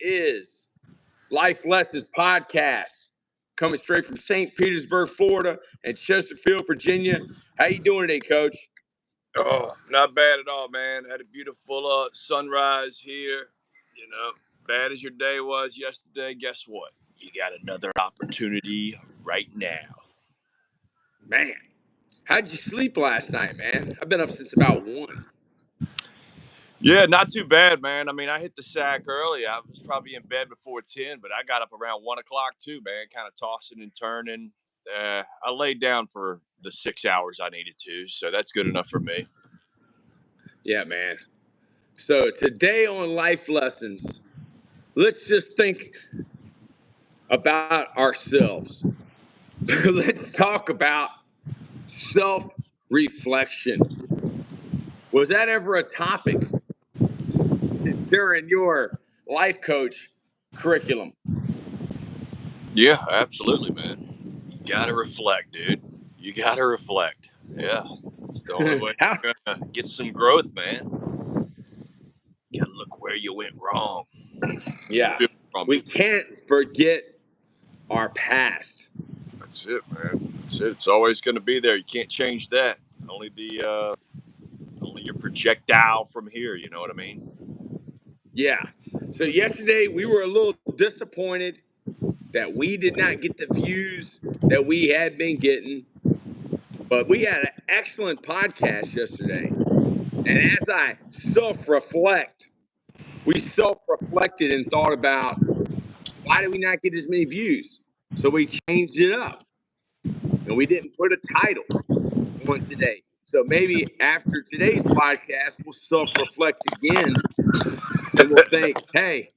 is Life Lessons Podcast, coming straight from St. Petersburg, Florida, and Chesterfield, Virginia. How you doing today, Coach? Oh, not bad at all, man. Had a beautiful sunrise here. You know, bad as your day was yesterday, guess what? You got another opportunity right now. Man, how'd you sleep last night, man? I've been up since about 1. Yeah, not too bad, man. I mean, I hit the sack early. I was probably in bed before 10, but I got up around 1 o'clock too, man, kind of tossing and turning. I laid down for the 6 hours I needed to, so that's good enough for me. Yeah, man. So today on Life Lessons, let's just think about ourselves. Let's talk about self-reflection. Was that ever a topic during your life coach curriculum? Yeah, absolutely, man. You got to reflect, dude. You got to reflect. Yeah. It's the only way you're going to get some growth, man. You got to look where you went wrong. Yeah. We can't forget our past. That's it, man. That's it. It's always going to be there. You can't change that. Only your projectile from here. You know what I mean? Yeah. So yesterday we were a little disappointed that we did not get the views that we had been getting, but we had an excellent podcast yesterday. And as I self-reflected and thought about why did we not get as many views? So we changed it up. And we didn't put a title on today. So maybe after today's podcast, we'll self-reflect again and we'll think, hey,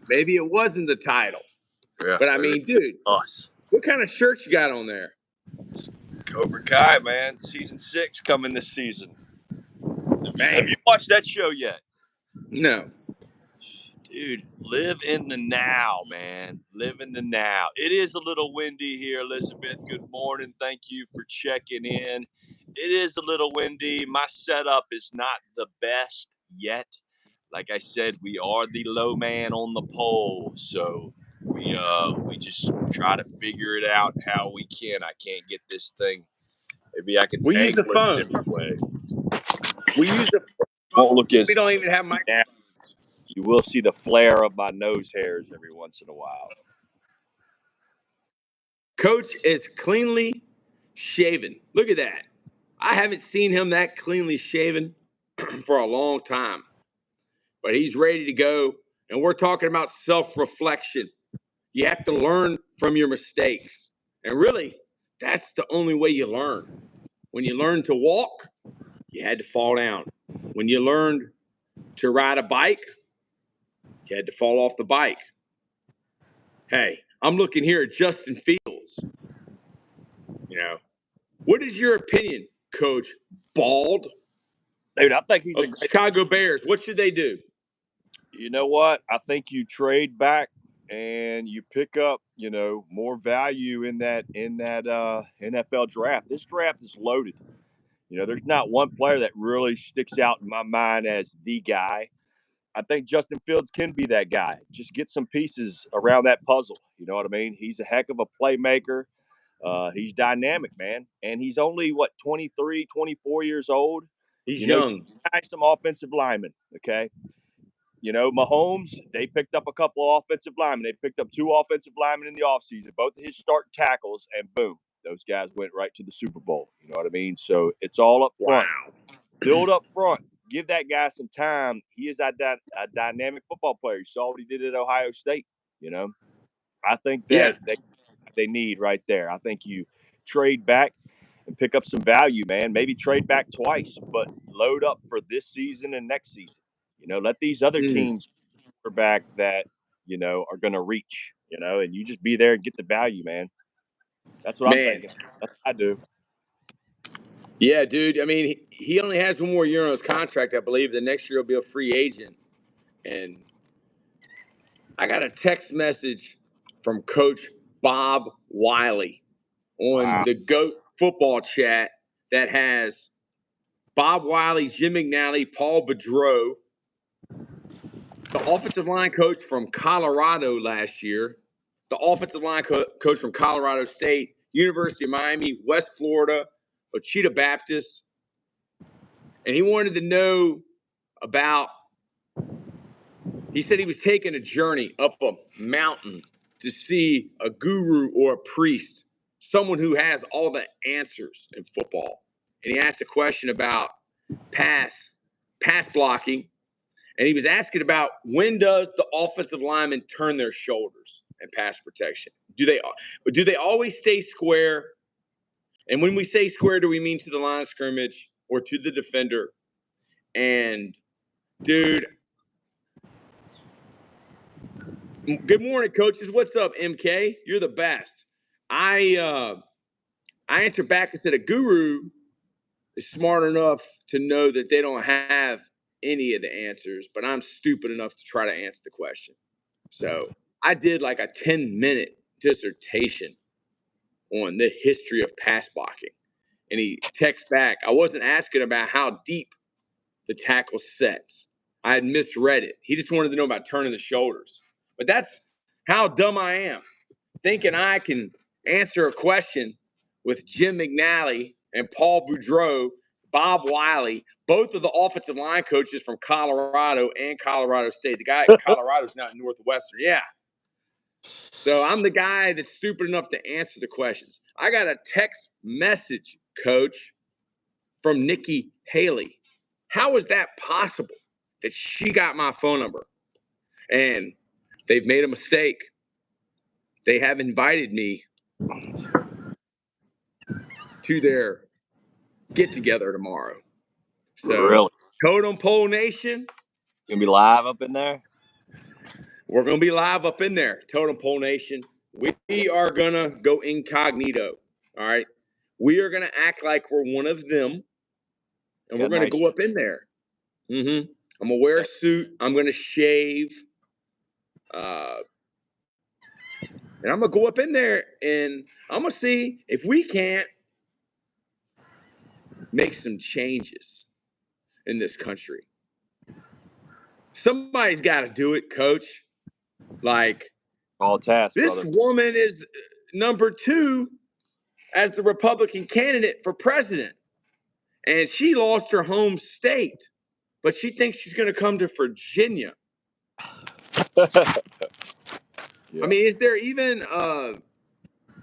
maybe it wasn't the title. Yeah. But I mean, dude, us. What kind of shirt you got on there? Cobra Kai, man. Season 6 coming this season. Man. Have you watched that show yet? No. Dude, live in the now, man. Live in the now. It is a little windy here, Elizabeth. Good morning. Thank you for checking in. It is a little windy. My setup is not the best yet. Like I said, we are the low man on the pole, so we just try to figure it out how we can. I can't get this thing. Maybe I can. We use the phone. Way. We use the phone. Won't look as. We don't even have microphones. You will see the flare of my nose hairs every once in a while. Coach is cleanly shaven. Look at that. I haven't seen him that cleanly shaven for a long time. But he's ready to go. And we're talking about self-reflection. You have to learn from your mistakes. And really, that's the only way you learn. When you learn to walk, you had to fall down. When you learned to ride a bike, you had to fall off the bike. Hey, I'm looking here at Justin Fields. You know, what is your opinion, Coach Bald? Dude, I think he's of the Chicago Bears. What should they do? You know what? I think you trade back and you pick up, more value in that NFL draft. This draft is loaded. There's not one player that really sticks out in my mind as the guy. I think Justin Fields can be that guy. Just get some pieces around that puzzle. You know what I mean? He's a heck of a playmaker. He's dynamic, man. And he's only, 23, 24 years old? He's young. Some offensive linemen, okay? Mahomes, they picked up a couple of offensive linemen. They picked up 2 offensive linemen in the offseason, both of his starting tackles, and boom, those guys went right to the Super Bowl. You know what I mean? So it's all up front. Wow. Build up front. Give that guy some time. He is a dynamic football player. You saw what he did at Ohio State. I think that they need right there. I think you trade back and pick up some value, man. Maybe trade back twice, but load up for this season and next season. Let these other teams back that, are going to reach, and you just be there and get the value, man. That's what I'm thinking. That's what I do. Yeah, dude. I mean, he only has 1 more year on his contract, I believe. The next year he'll be a free agent. And I got a text message from Coach Bob Wiley on the GOAT football chat that has Bob Wiley, Jim McNally, Paul Boudreaux, the offensive line coach from Colorado last year, the offensive line coach from Colorado State, University of Miami, West Florida, Ouachita Baptist. And he wanted to know about, he said he was taking a journey up a mountain to see a guru or a priest, someone who has all the answers in football. And he asked a question about pass blocking. And he was asking about, when does the offensive lineman turn their shoulders in pass protection? Do they always stay square? And when we say square, do we mean to the line of scrimmage or to the defender? And dude, good morning, coaches. What's up, MK? You're the best. I answered back and said a guru is smart enough to know that they don't have any of the answers, but I'm stupid enough to try to answer the question. So I did like a 10-minute dissertation on the history of pass blocking. And he texts back, I wasn't asking about how deep the tackle sets. I had misread it. He just wanted to know about turning the shoulders. But that's how dumb I am, thinking I can answer a question with Jim McNally and Paul Boudreaux, Bob Wiley, both of the offensive line coaches from Colorado and Colorado State. The guy at Colorado is now at Northwestern. Yeah. So I'm the guy that's stupid enough to answer the questions. I got a text message, coach, from Nikki Haley. How is that possible that she got my phone number? And they've made a mistake. They have invited me to their get together tomorrow. So, Really? Totem Pole Nation, Gonna be live up in there? we're going to be live up in there. Totem Pole Nation. We are going to go incognito. All right. We are going to act like we're one of them. And we're going to go up in there. I'm going to wear a suit. I'm going to shave. And I'm going to go up in there and I'm going to see if we can't make some changes in this country. Somebody's got to do it, coach. Like, all task, this brother. woman is number 2 as the Republican candidate for president. And she lost her home state, but she thinks she's going to come to Virginia. Yeah. I mean, is there even a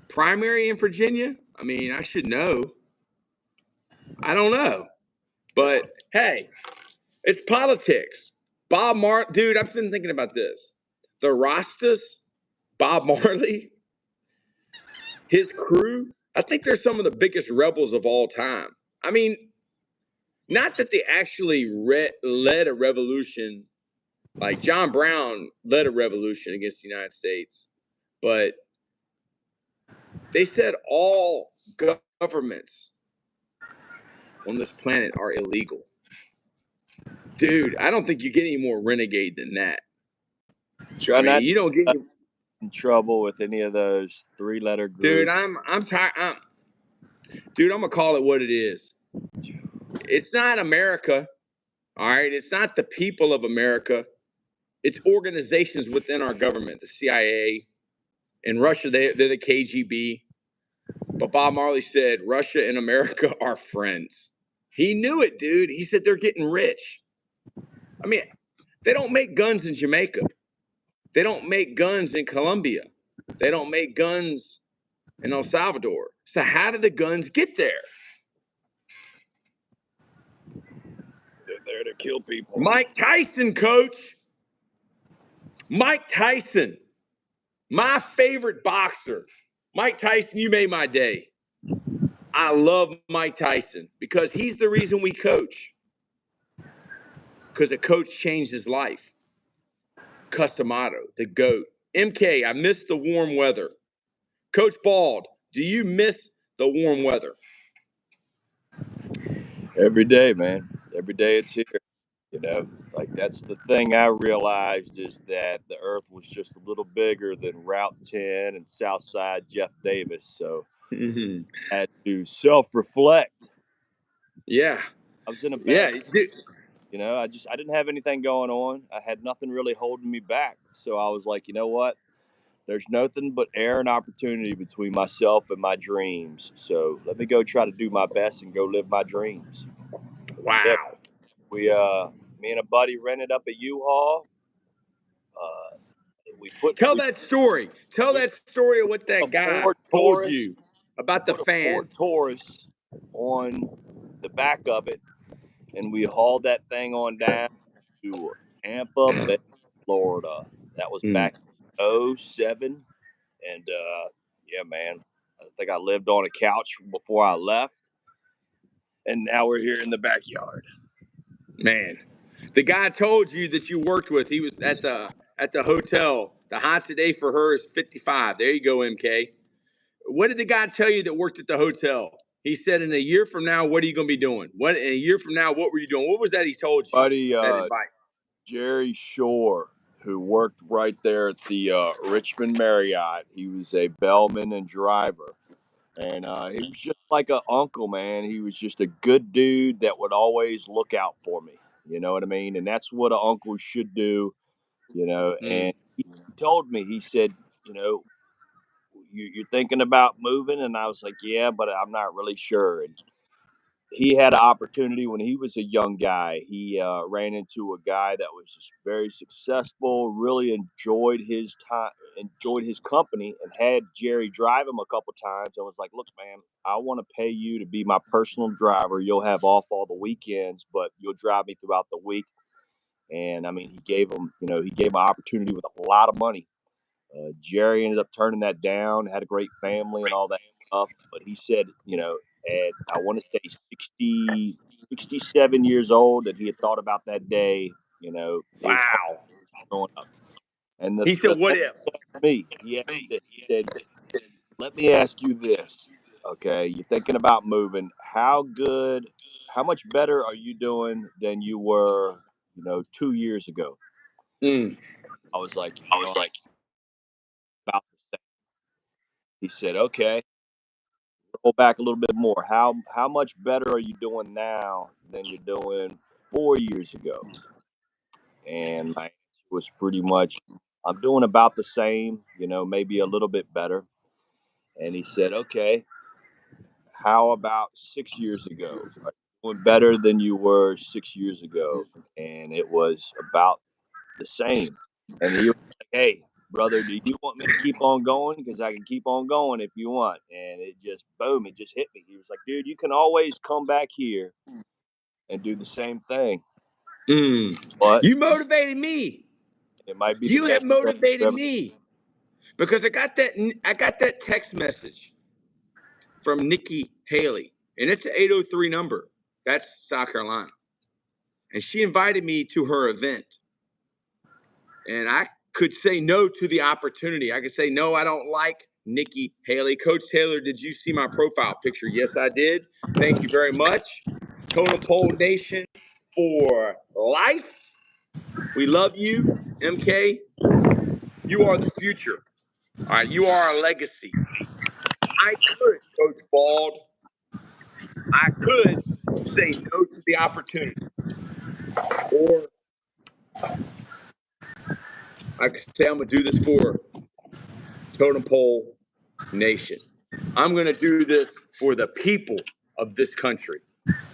primary in Virginia? I mean, I should know. I don't know. But hey, it's politics. Dude, I've been thinking about this. The Rastas, Bob Marley, his crew, I think they're some of the biggest rebels of all time. I mean, not that they actually led a revolution, like John Brown led a revolution against the United States, but they said all governments on this planet are illegal. Dude, I don't think you get any more renegade than that. You don't get in trouble with any of those 3-letter groups. Dude, I'm tired. Dude, I'm gonna call it what it is. It's not America, all right? It's not the people of America. It's organizations within our government, the CIA. In Russia, they're the KGB. But Bob Marley said Russia and America are friends. He knew it, dude. He said they're getting rich. I mean, they don't make guns in Jamaica. They don't make guns in Colombia. They don't make guns in El Salvador. So how did the guns get there? They're there to kill people. Mike Tyson, coach. Mike Tyson. My favorite boxer. Mike Tyson, you made my day. I love Mike Tyson because he's the reason we coach. Because a coach changed his life. Customato, the GOAT. MK, I miss the warm weather. Coach Bald, do you miss the warm weather? Every day, man. Every day it's here. You know, like that's the thing I realized is that the earth was just a little bigger than Route 10 and Southside Jeff Davis. So I had to self-reflect. Yeah. I was in a bad You know, I didn't have anything going on. I had nothing really holding me back. So I was like, you know what? There's nothing but air and opportunity between myself and my dreams. So let me go try to do my best and go live my dreams. Yeah, Wow. we me and a buddy rented up a U-Haul. Uh, Tell we that story. Tell put that story of what a that guy Ford told Taurus. you about the Put a fan. Ford Taurus on the back of it, and we hauled that thing on down to Tampa Bay, Florida. That was Mm, back in '07. And yeah, man, I think I lived on a couch before I left. And now we're here in the backyard. man, the guy told you that you worked with. He was at the hotel. The high today for her is 55. There you go, MK. What did the guy tell you that worked at the hotel? He said, in a year from now, what are you going to be doing? What in a year from now, what were you doing? What was that he told you? Buddy, That advice. Jerry Shore, who worked right there at the Richmond Marriott, he was a bellman and driver. And he was just like an uncle, man. He was just a good dude that would always look out for me. You know what I mean? And that's what an uncle should do, you know. Mm, And he told me, he said, you know, you're thinking about moving? And I was like, yeah, but I'm not really sure. And he had an opportunity when he was a young guy. He ran into a guy that was just very successful, really enjoyed his time, enjoyed his company, and had Jerry drive him a couple times. And was like, "Look, man, I want to pay you to be my personal driver. You'll have off all the weekends, but you'll drive me throughout the week." And I mean, he gave him, you know, he gave him an opportunity with a lot of money. Jerry ended up turning that down, had a great family and all that stuff. But he said, you know, at I want to say 60, 67 years old, that he had thought about that day, you know, his whole wow. growing up. And He the said, what thought if? for me, he said, let me ask you this. Okay, you're thinking about moving. How much better are you doing than you were, you know, 2 years ago? Mm, I was like, you know, about the same. He said, okay, go back a little bit more. How much better are you doing now than you're doing 4 years ago? And my answer was pretty much, I'm doing about the same, you know, maybe a little bit better. And he said, okay, how about 6 years ago? Are you doing better than you were 6 years ago? And it was about the same. And he was like, hey, brother, do you want me to keep on going? Because I can keep on going if you want. And it just, boom, it just hit me. He was like, dude, you can always come back here and do the same thing. mm. But You motivated me. it might be the You have best thing you motivated ever. me because I got that text message from Nikki Haley, and it's an 803 number. That's South Carolina. And she invited me to her event. And I could say no to the opportunity. I could say, no, I don't like Nikki Haley. Coach Taylor, did you see my profile picture? Yes, I did. Thank you very much. Totem Pole Nation for life. We love you, MK. You are the future. All right, you are a legacy. I could, Coach Bald, I could say no to the opportunity. Or I could say I'm going to do this for Totem Pole Nation. I'm going to do this for the people of this country.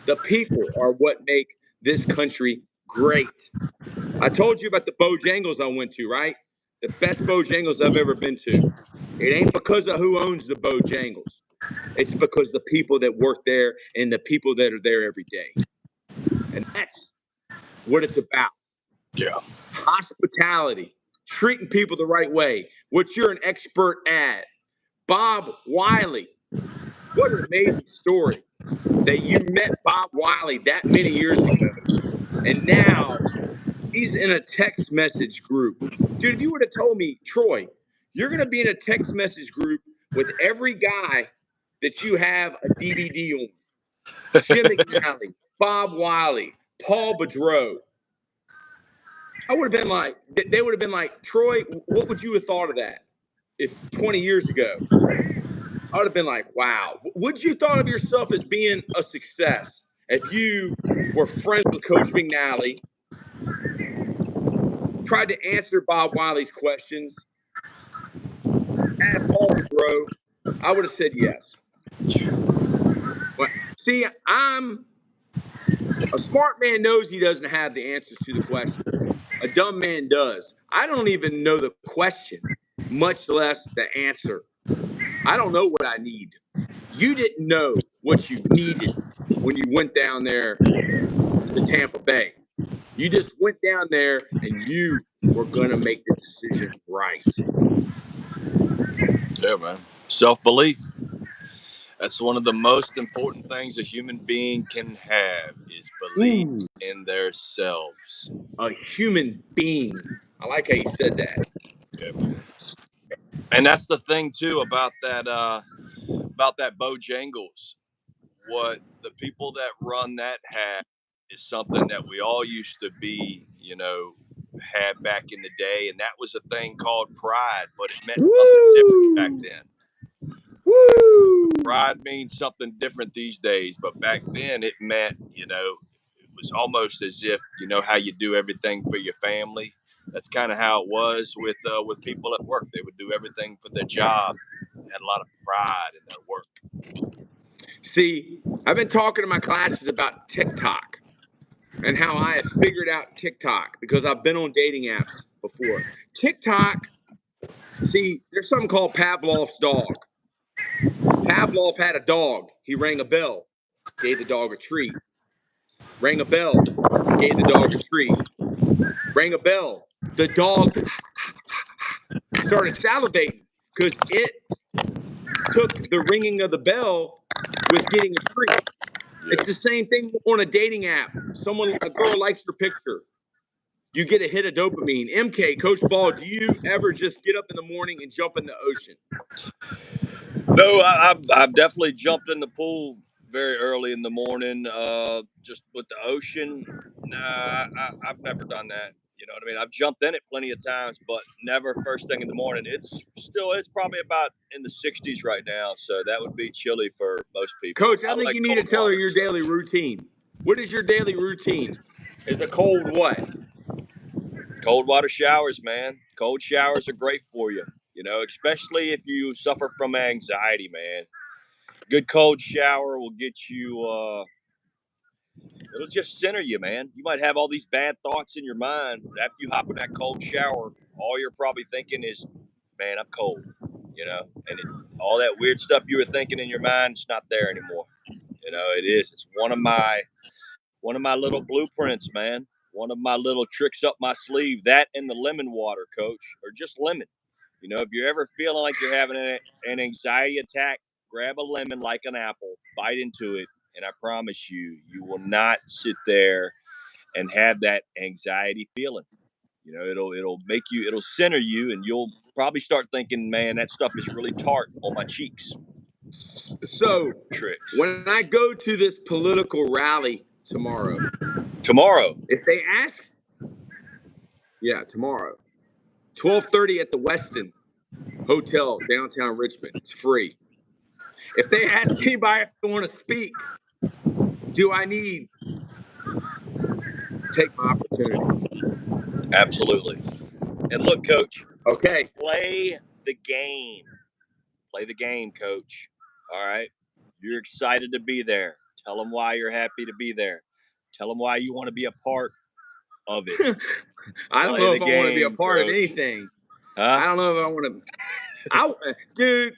The people are what make this country great. I told you about the Bojangles I went to, right? The best Bojangles I've ever been to. It ain't because of who owns the Bojangles. It's because the people that work there and the people that are there every day. And that's what it's about. Yeah. Hospitality, treating people the right way, what you're an expert at. Bob Wiley, what an amazing story that you met Bob Wiley that many years ago. And now he's in a text message group. Dude, if you would have told me, Troy, you're going to be in a text message group with every guy that you have a DVD on, Jim McNally, Bob Wiley, Paul Boudreau, I would have been like, they would have been like, Troy, what would you have thought of that if 20 years ago? I would have been like, wow. Would you thought of yourself as being a success? if you were friends with Coach McNally, tried to answer Bob Wiley's questions, asked Paul Monroe, I would have said yes. But see, a smart man knows he doesn't have the answers to the questions. A dumb man does. I don't even know the question, much less the answer. I don't know what I need. You didn't know what you needed when you went down there to Tampa Bay. You just went down there and you were going to make the decision right. Yeah, man. Self-belief. That's one of the most important things a human being can have is belief Ooh, in themselves. a human being. I like how you said that. Yeah, man. And that's the thing too about that Bojangles. What the people that run that have is something that we all used to be, had back in the day, and that was a thing called pride, but it meant something different back Woo! then. Woo! Pride means something different these days, but back then it meant, it was almost as if, how you do everything for your family. That's kind of how it was with people at work. They would do everything for their job. Had a lot of pride in their work. See, I've been talking to my classes about TikTok and how I have figured out TikTok because I've been on dating apps before. TikTok, see, there's something called Pavlov's dog. Pavlov had a dog. He rang a bell, gave the dog a treat. Rang a bell, gave the dog a treat. Rang a bell. The dog started salivating because it took the ringing of the bell with getting a treat. It's the same thing on a dating app. A girl likes your picture. You get a hit of dopamine. MK, Coach Ball, do you ever just get up in the morning and jump in the ocean? No, I've definitely jumped in the pool very early in the morning. Just with the ocean, nah, I've never done that. You know what I mean? I've jumped in it plenty of times, but never first thing in the morning. It's probably about in the 60s right now, so that would be chilly for most people. Coach, I I think like you need to cold tell her water. your So. daily routine. What is your daily routine? Is a cold what? Cold water showers, man. Cold showers are great for you. Especially if you suffer from anxiety, man. Good cold shower will get you. It'll just center you, man. You might have all these bad thoughts in your mind, but after you hop in that cold shower, all you're probably thinking is, "Man, I'm cold," all that weird stuff you were thinking in your mind, it's not there anymore. It is. It's one of my little blueprints, man. One of my little tricks up my sleeve. That and the lemon water, coach, or just lemon. If you're ever feeling like you're having an anxiety attack, grab a lemon like an apple, bite into it, and I promise you, you will not sit there and have that anxiety feeling. It'll center you, and you'll probably start thinking, man, that stuff is really tart on my cheeks. So, Tricks. when I go to this political rally tomorrow, if they ask, yeah, tomorrow, 12:30 at the Westin Hotel, downtown Richmond, it's free. If they ask anybody if they want to speak, do I need to take my opportunity? Absolutely. And look, coach, Okay. play the game. Play the game, coach. All right. You're excited to be there. Tell them why you're happy to be there. Tell them why you want to be a part of it. I don't Play know the if I want to be a game, part of coach. anything. Huh? I don't know if I want to. Dude,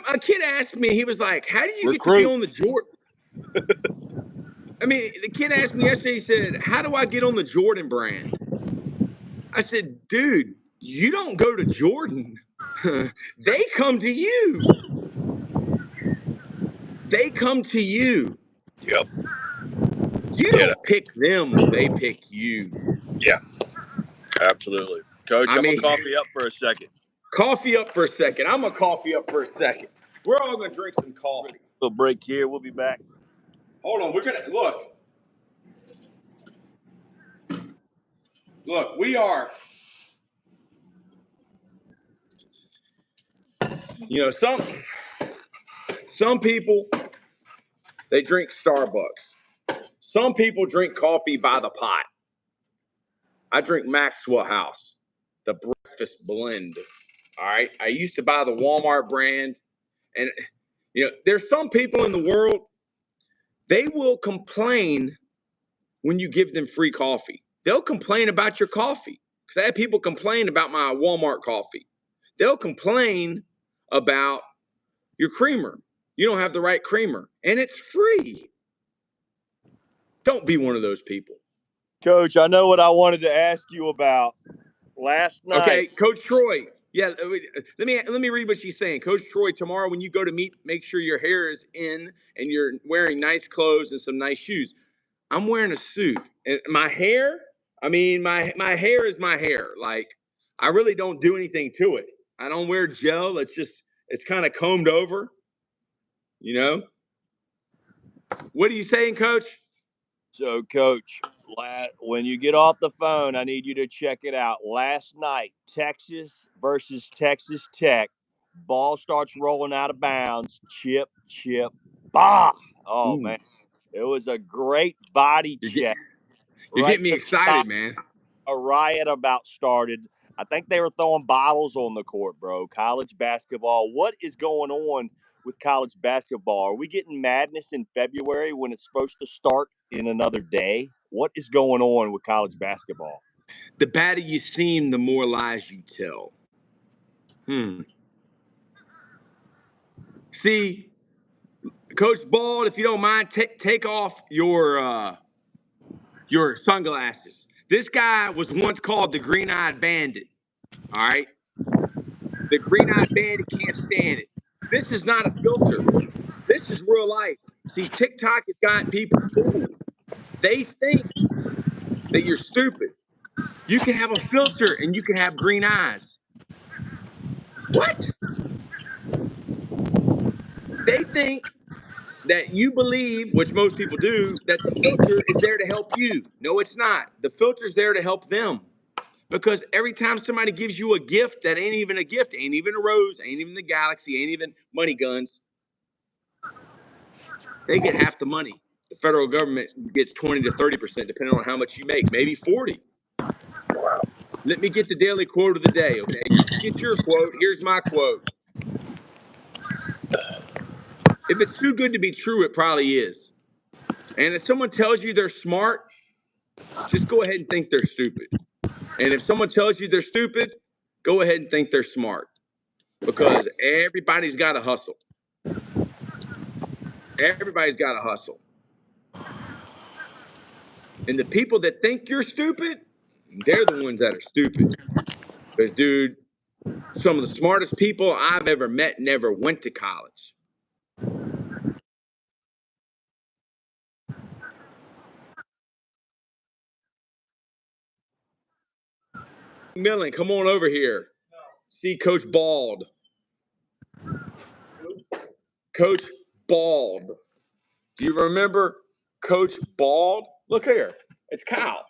a kid asked me, he was like, how do you get to be Recruit. on the Jordan? I mean, the kid asked me yesterday, he said, how do I get on the Jordan brand? I said, dude, you don't go to Jordan. They come to you. They come to you. Yep. You Yeah. don't pick them, they pick you. Yeah. Absolutely. Coach, I I'm going mean, to coffee up for a second. coffee up for a second. I'm going to coffee up for a second. We're all going to drink some coffee. We'll break here. We'll be back. Hold on. We're going to look. Look, we are. Some people They drink Starbucks. Some people drink coffee by the pot. I drink Maxwell House, the breakfast blend. All right. I used to buy the Walmart brand. And, there's some people in the world, they will complain when you give them free coffee. They'll complain about your coffee. Because I had people complain about my Walmart coffee. They'll complain about your creamer. You don't have the right creamer. And it's free. Don't be one of those people. Coach, I know what I wanted to ask you about last night. Okay, Coach Troy. Yeah, let me read what she's saying. Coach Troy, tomorrow when you go to meet, make sure your hair is in and you're wearing nice clothes and some nice shoes. I'm wearing a suit. And my hair, my hair is my hair. Like, I really don't do anything to it. I don't wear gel. It's kind of combed over. What are you saying, Coach? So, Coach, when you get off the phone, I need you to check it out. Last night, Texas versus Texas Tech. Ball starts rolling out of bounds. Chip, bah! Oh, man. It was a great body check. You're getting me excited, man. A riot about started. I think they were throwing bottles on the court, bro. College basketball. What is going on with college basketball? Are we getting madness in February when it's supposed to start in another day? What is going on with college basketball? The badder you seem, the more lies you tell. See, Coach Bald, if you don't mind, take off your sunglasses. This guy was once called the Green-Eyed Bandit. All right? The Green-Eyed Bandit can't stand it. This is not a filter. This is real life. See, TikTok has got people fooled. They think that you're stupid. You can have a filter and you can have green eyes. What? They think that you believe, which most people do, that the filter is there to help you. No, it's not. The filter's there to help them. Because every time somebody gives you a gift that ain't even a gift, ain't even a rose, ain't even the galaxy, ain't even money guns, they get half the money. The federal government gets 20 to 30%, depending on how much you make, maybe 40. Let me get the daily quote of the day, okay? You can get your quote. Here's my quote. If it's too good to be true, it probably is. And if someone tells you they're smart, just go ahead and think they're stupid. And if someone tells you they're stupid, go ahead and think they're smart. Because everybody's got to hustle. Everybody's got to hustle. And the people that think you're stupid, they're the ones that are stupid. Because, dude, some of the smartest people I've ever met never went to college. Millen, come on over here. See Coach Bald. Coach Bald. Do you remember Coach Bald? Look here. It's Kyle.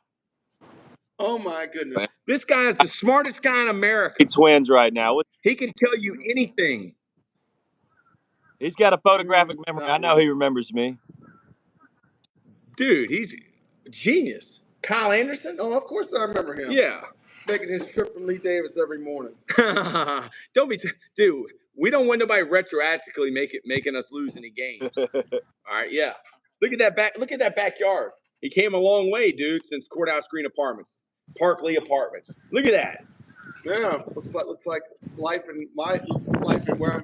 Oh, my goodness. This guy is the smartest guy in America. Twins right now. He can tell you anything. He's got a photographic memory. I know he remembers me. Dude, he's a genius. Kyle Anderson? Oh, of course I remember him. Yeah. Making his trip from Lee Davis every morning. Don't be, dude. We don't want nobody retroactively making us lose any games. All right, yeah. Look at that backyard. He came a long way, dude, since Courthouse Green Apartments, Parkley Apartments. Look at that. Yeah, looks like life in my life and where I'm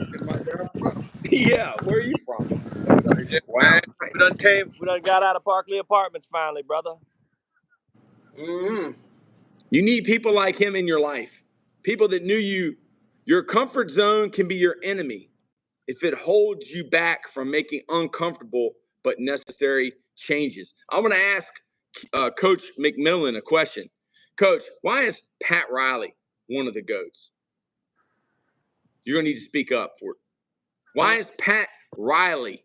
from. Yeah, where are you from? Paradise. Wow. We done got out of Parkley Apartments finally, brother. Mm-hmm. You need people like him in your life. People that knew you. Your comfort zone can be your enemy if it holds you back from making uncomfortable but necessary changes. I'm going to ask Coach McMillan a question. Coach, why is Pat Riley one of the GOATs? You're going to need to speak up for it. Why is Pat Riley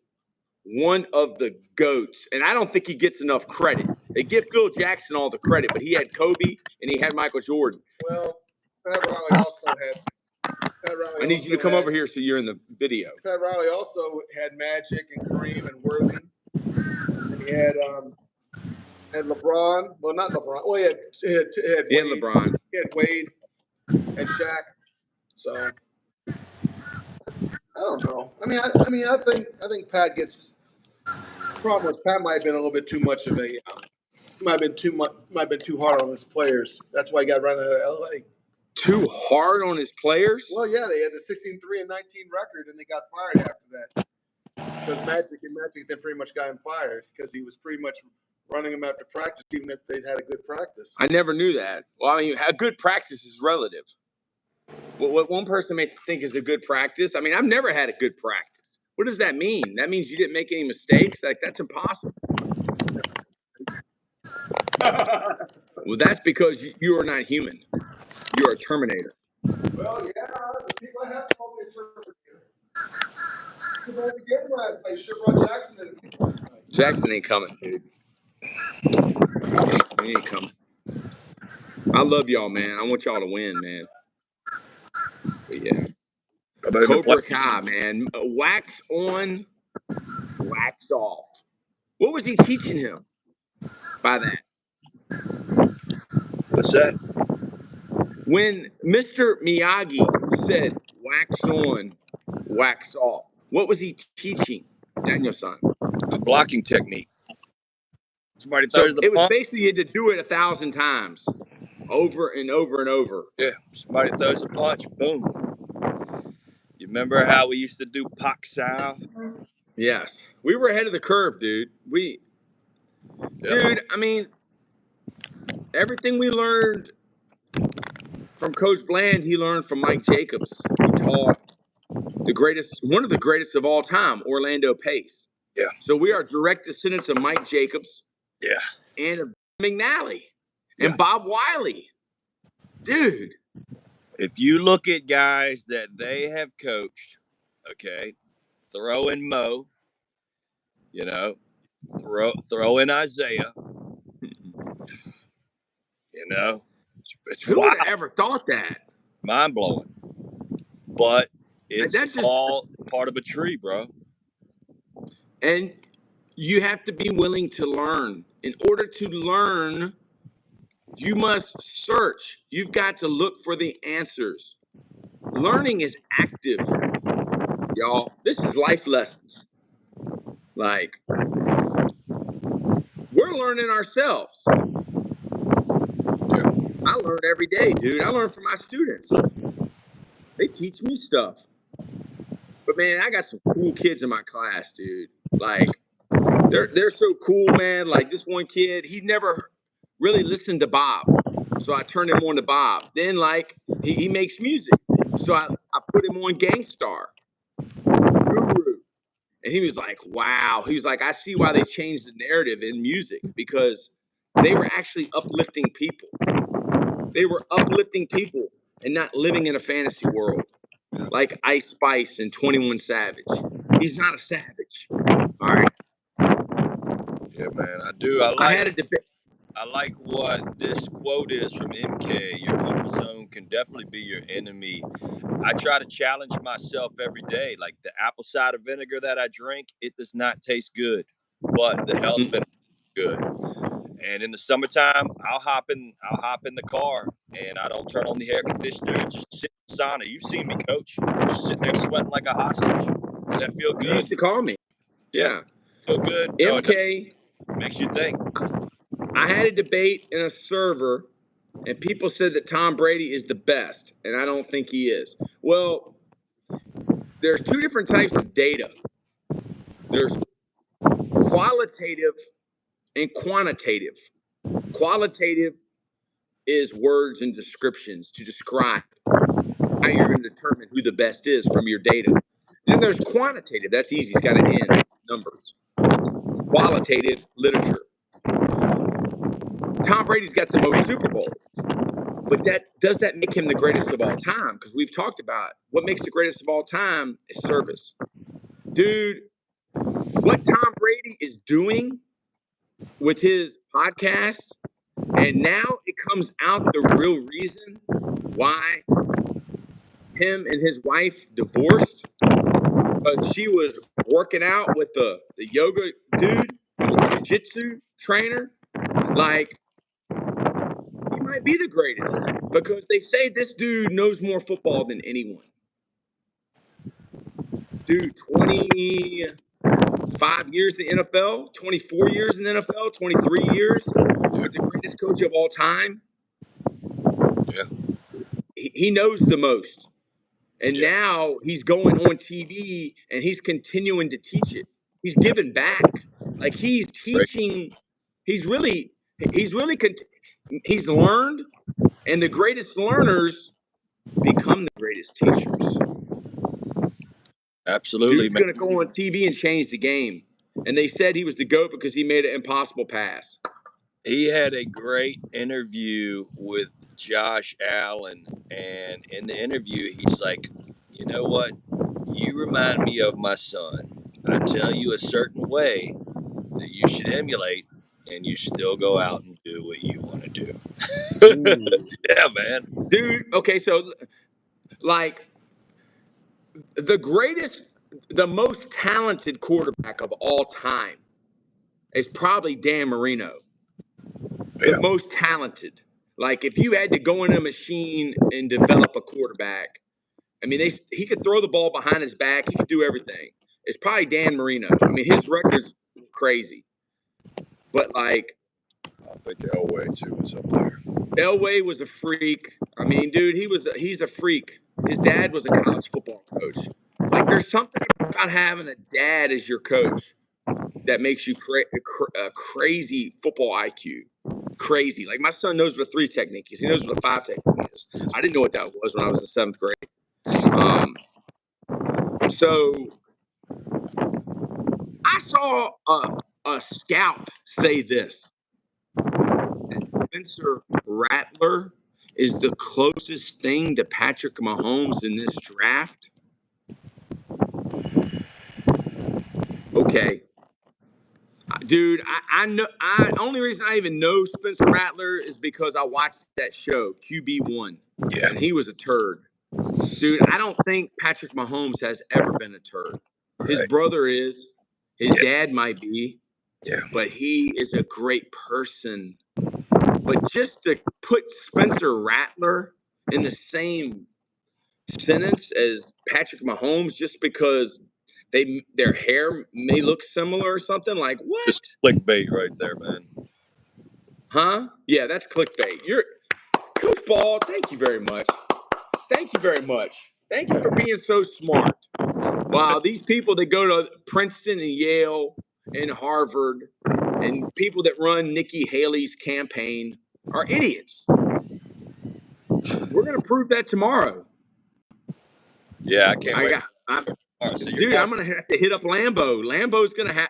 one of the GOATs? And I don't think he gets enough credit. They give Phil Jackson all the credit, but he had Kobe and he had Michael Jordan. Well, Pat Riley also had. I need you to come over here so you're in the video. Pat Riley also had Magic and Kareem and Worthy. He had LeBron. Well, not LeBron. Well, he had And Wade. LeBron. He had Wade and Shaq. So I don't know. I think Pat gets. The problem was Pat might have been a little bit too much of a. Might have been too hard on his players. That's why he got run out of LA. Too hard on his players? Well, yeah, they had the 16-3-19 record, and they got fired after that. Because Magic then pretty much got him fired because he was pretty much running them after practice, even if they'd had a good practice. I never knew that. Well, I mean, a good practice is relative. What one person may think is a good practice, I mean, I've never had a good practice. What does that mean? That means you didn't make any mistakes? Like, that's impossible. Well, that's because you are not human. You're a Terminator. Well, yeah, the people have called me a Terminator. You brought the game last night. You should have brought Jackson in last night. Jackson ain't coming, dude. He ain't coming. I love y'all, man. I want y'all to win, man. But yeah. Cobra Kai, man. Wax on, wax off. What was he teaching him by that? What's that? When Mr. Miyagi said wax on, wax off, what was he teaching Daniel-san? A blocking technique. Somebody throws the it was punch. basically you had to do it 1,000 times, over and over and over. Yeah, somebody throws a punch, boom. You remember how we used to do Pak Sao? Yes, we were ahead of the curve, dude. Dude, I mean, everything we learned from Coach Bland, he learned from Mike Jacobs, who taught one of the greatest of all time, Orlando Pace. Yeah. So we are direct descendants of Mike Jacobs. Yeah. And of McNally and Bob Wiley. Dude. If you look at guys that they have coached, okay, throw in Mo, you know, throw in Isaiah, you know, it's who wild. would have ever thought that? Mind blowing. But it's just all part of a tree, bro. And you have to be willing to learn. In order to learn, you must search. You've got to look for the answers. Learning is active, y'all. This is life lessons. Like, we're learning ourselves. I learn every day, dude. I learn from my students. They teach me stuff. But man, I got some cool kids in my class, dude. Like, they're so cool, man. Like this one kid, he never really listened to Bob. So I turned him on to Bob. Then like he makes music. So I put him on Gangstar. Guru. And he was like, wow. He was like, I see why they changed the narrative in music, because they were actually uplifting people. They were uplifting people and not living in a fantasy world. Like Ice Spice and 21 Savage. He's not a savage. All right. Yeah, man, I do. I had a debate. I like what this quote is from MK. Your comfort zone can definitely be your enemy. I try to challenge myself every day. Like the apple cider vinegar that I drink, it does not taste good, but the health benefits good. And in the summertime, I'll hop in the car and I don't turn on the air conditioner and just sit in the sauna. You've seen me, coach. Just sitting there sweating like a hostage. Does that feel good? You used to call me. Yeah. Feel good? MK. No, makes you think. I had a debate in a server, and people said that Tom Brady is the best, and I don't think he is. Well, there's two different types of data. There's qualitative and quantitative. Qualitative is words and descriptions to describe how you're going to determine who the best is from your data. Then there's quantitative. That's easy. It's got an N, numbers. Qualitative, literature. Tom Brady's got the most Super Bowls. But does that make him the greatest of all time? Because we've talked about what makes the greatest of all time is service. Dude, what Tom Brady is doing with his podcast, and now it comes out the real reason why him and his wife divorced, because she was working out with the yoga dude. jiu-jitsu trainer, like, he might be the greatest because they say this dude knows more football than anyone. Dude, 25 years in the NFL, 24 years in the NFL, 23 years with the greatest coach of all time. Yeah. He knows the most. And now he's going on TV and he's continuing to teach it. He's giving back. Like, he's teaching. He's learned, and the greatest learners become the greatest teachers. Absolutely, Dude's going to go on TV and change the game. And they said he was the GOAT because he made an impossible pass. He had a great interview with Josh Allen, and in the interview, he's like, you know what? You remind me of my son. I tell you a certain way that you should emulate, and you still go out and do what you want to do. Yeah, man. Dude, okay, so, like, the most talented quarterback of all time is probably Dan Marino. The most talented. Like, if you had to go in a machine and develop a quarterback, I mean, he could throw the ball behind his back. He could do everything. It's probably Dan Marino. I mean, his record's crazy. But, like, I think Elway, too, is up there. Elway was a freak. I mean, dude, he's a freak. His dad was a college football coach. Like, there's something about having a dad as your coach that makes you a crazy football IQ. Crazy. Like, my son knows what a 3 technique is. He knows what a 5 technique is. I didn't know what that was when I was in 7th grade. So I saw a scout say this, that Spencer Rattler is the closest thing to Patrick Mahomes in this draft. Okay. Dude, I know. Only reason I even know Spencer Rattler is because I watched that show, QB1. Yeah. And he was a turd. Dude, I don't think Patrick Mahomes has ever been a turd. His brother is. His dad might be. Yeah. But he is a great person. But just to put Spencer Rattler in the same sentence as Patrick Mahomes just because their hair may look similar or something, like, what? Just clickbait right there, man. Huh? Yeah, that's clickbait. Coach Ball, thank you very much. Thank you very much. Thank you for being so smart. Wow, these people that go to Princeton and Yale and Harvard and people that run Nikki Haley's campaign are idiots. We're going to prove that tomorrow. Yeah, I can't wait. Dude, I'm going to have to hit up Lambo. Lambo's going to have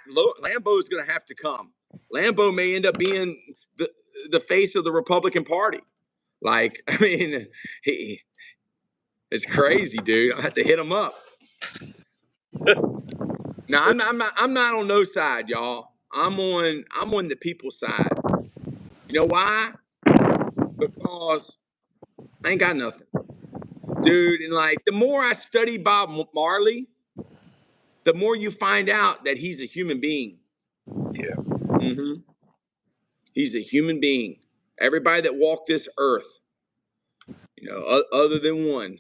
to come. Lambo may end up being the face of the Republican Party. Like, I mean, it's crazy, dude. I have to hit him up. No, I'm not on no side, y'all. I'm on the people's side. You know why? Because I ain't got nothing, dude. And, like, the more I study Bob Marley, the more you find out that he's a human being. Yeah. Mm-hmm. He's a human being. Everybody that walked this earth, you know, other than one,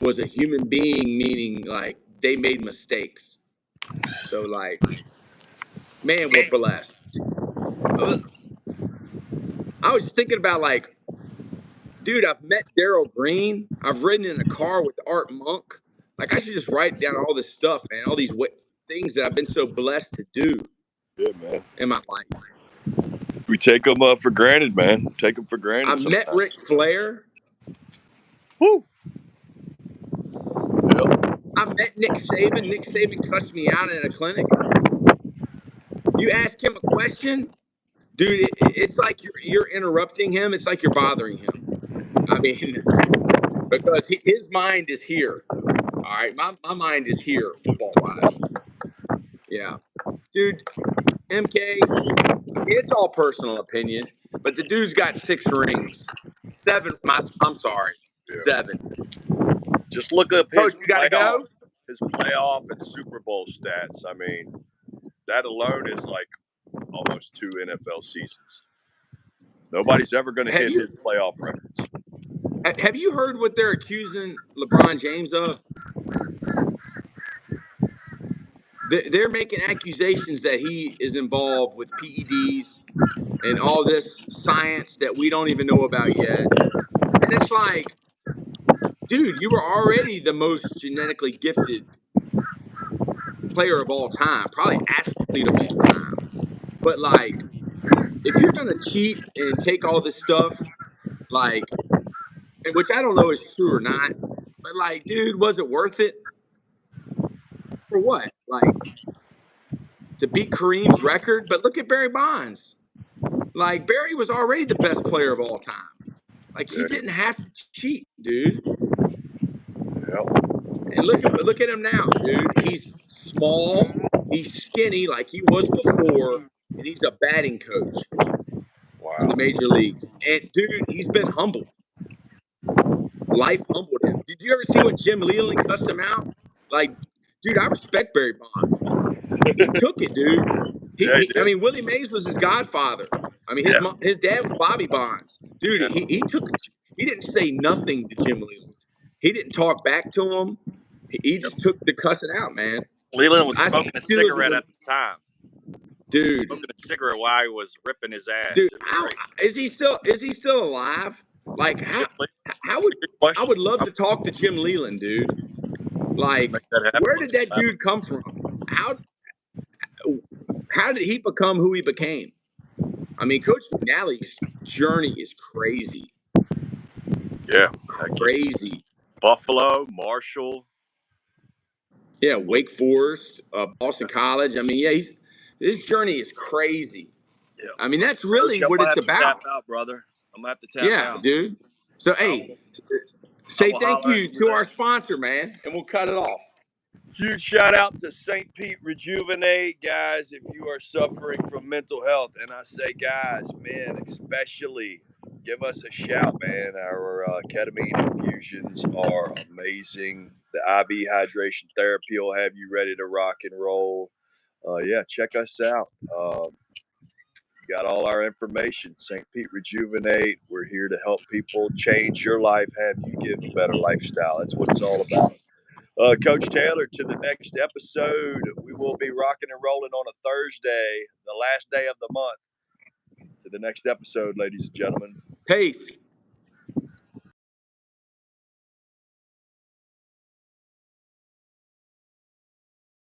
was a human being, meaning, like, they made mistakes. So, like, man, we're blessed. I was thinking about, like, dude, I've met Daryl Green. I've ridden in a car with Art Monk. Like, I should just write down all this stuff, man. All these things that I've been so blessed to do. Yeah, man. In my life. We take them for granted, man. Take them for granted. I met Ric Flair. Woo. Yep. I met Nick Saban. Nick Saban cussed me out in a clinic. You ask him a question, dude, it's like you're interrupting him. It's like you're bothering him. I mean, because his mind is here. All right, my mind is here, football-wise. Yeah. Dude, MK, I mean, it's all personal opinion, but the dude's got 6 rings. 7, I'm sorry, 7. Just look up his you gotta go? his playoff and Super Bowl stats. I mean, that alone is like almost 2 NFL seasons. Nobody's ever going to hit his playoff records. Have you heard what they're accusing LeBron James of? They're making accusations that he is involved with PEDs and all this science that we don't even know about yet. And it's like, dude, you were already the most genetically gifted player of all time, probably athlete of all time. But like, if you're gonna cheat and take all this stuff, like, which I don't know is true or not, but like, dude, was it worth it? For what? Like, to beat Kareem's record? But look at Barry Bonds. Like, Barry was already the best player of all time. Like, he didn't have to cheat, dude. Yep. And look at him now, dude. He's small, he's skinny like he was before, and he's a batting coach in the major leagues. And dude, he's been humbled. Life humbled him. Did you ever see when Jim Leland cussed him out? Like, dude, I respect Barry Bonds. He took it, dude. I mean, Willie Mays was his godfather. I mean, his dad was Bobby Bonds. Dude, he took it. He didn't say nothing to Jim Leland. He didn't talk back to him. He just took the cussing out, man. Leland was smoking a cigarette at the time. Dude, smoking a cigarette while he was ripping his ass. Dude, is he still alive? Like, how would I would love to talk to Jim Leland, dude. Like, where did that dude come from? How did he become who he became? I mean, Coach McNally's journey is crazy. Yeah, crazy. Buffalo, Marshall. Yeah, Wake Forest, Boston College. I mean, yeah, his journey is crazy. Yeah. I mean, that's really what it's about. Tap out, brother. I'm gonna have to tap out. Yeah, dude. So, hey, say thank you to our sponsor, man, and we'll cut it off. Huge shout out to St. Pete Rejuvenate, guys. If you are suffering from mental health, and I say, guys, men especially, give us a shout, man. Our ketamine infusions are amazing. The IV hydration therapy will have you ready to rock and roll. Yeah, check us out. Got all our information. St. Pete Rejuvenate. We're here to help people change your life, have you give a better lifestyle. That's what it's all about. Coach Taylor, to the next episode. We will be rocking and rolling on a Thursday, the last day of the month. To the next episode, ladies and gentlemen. Peace.